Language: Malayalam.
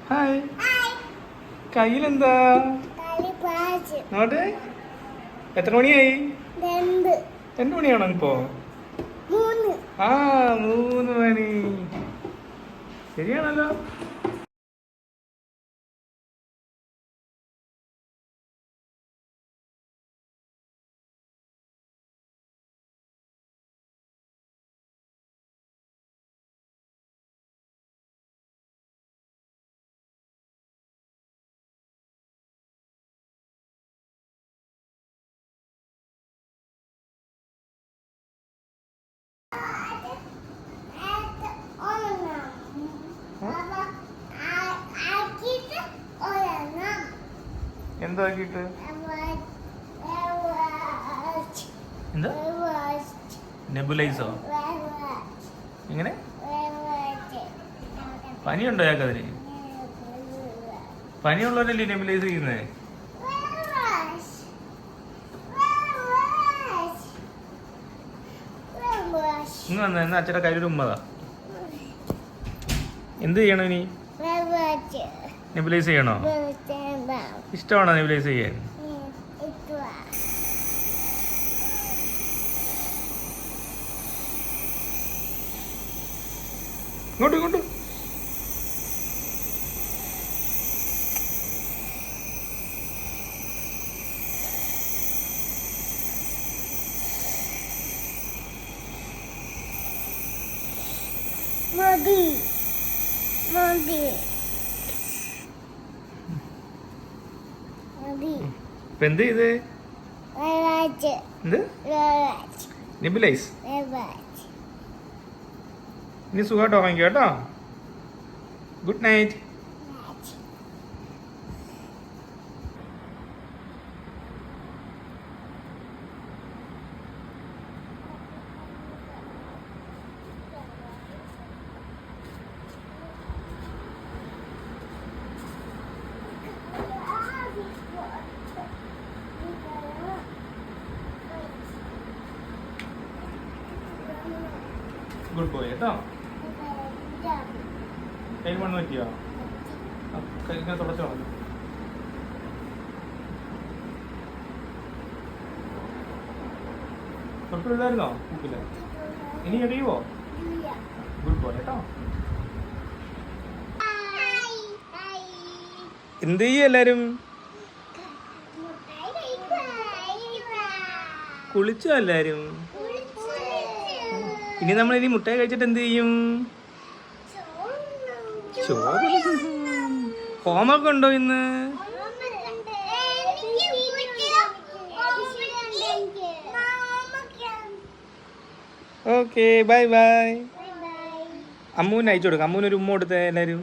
ഹായ്. കയ്യിലെന്താ? നോട്ടെ. എത്ര മണിയായി? 2 മണിയാണോ ഇപ്പോ? ആ 3 മണി. ശരിയാണല്ലോ. എന്താക്കിട്ട്? എന്താ? നെബുലൈസോ? എങ്ങനെ? പനിയുണ്ടോ അയാൾക്കതിന്? പനിയുള്ളവരല്ലേ നെബുലൈസ് ചെയ്യുന്നത്? ഇന്ന് വന്ന എന്നാ അച്ഛൻ്റെ കയ്യിലൊരു ഉമ്മതാ. എന്ത് ചെയ്യണോ ഇനി? നെബുലൈസ് ചെയ്യണോ? ഇഷ്ടമാണോ നെബുലൈസ് ചെയ്യാൻ? ഇങ്ങോട്ട് ഇങ്ങോട്ട്. മതി മതി മതി. ഇപ്പൊ എന്ത് ചെയ്ത്? എന്ത്? നെബുലൈസ്. ഇനി സുഖമായിട്ട് ഉറങ്ങിക്കോ കേട്ടോ. Good night. ഗുഡ് ബോയ് കേട്ടോ. കൈ മണ്ണ് പറ്റിയോ? കൈ ഇങ്ങനെ തുടച്ചോ. തൊട്ടില്ലായിരുന്നോ കൂട്ടില്? ഇനി എറിയുവോ? ഗുഡ് ബോയ് കേട്ടോ. എന്ത് ചെയ്യും എല്ലാരും? കുളിച്ചോ എല്ലാരും? ഇനി നമ്മൾ ഇനി മുട്ടായി കഴിച്ചിട്ട് എന്ത് ചെയ്യും? ചോറ്. ഹോംവർക്ക് ഉണ്ടോ ഇന്ന്? Okay bye bye. അമ്മൂന് അയച്ചു കൊടുക്കാം. അമ്മൂനൊരു ഉമ്മ കൊടുത്തേ എല്ലാരും.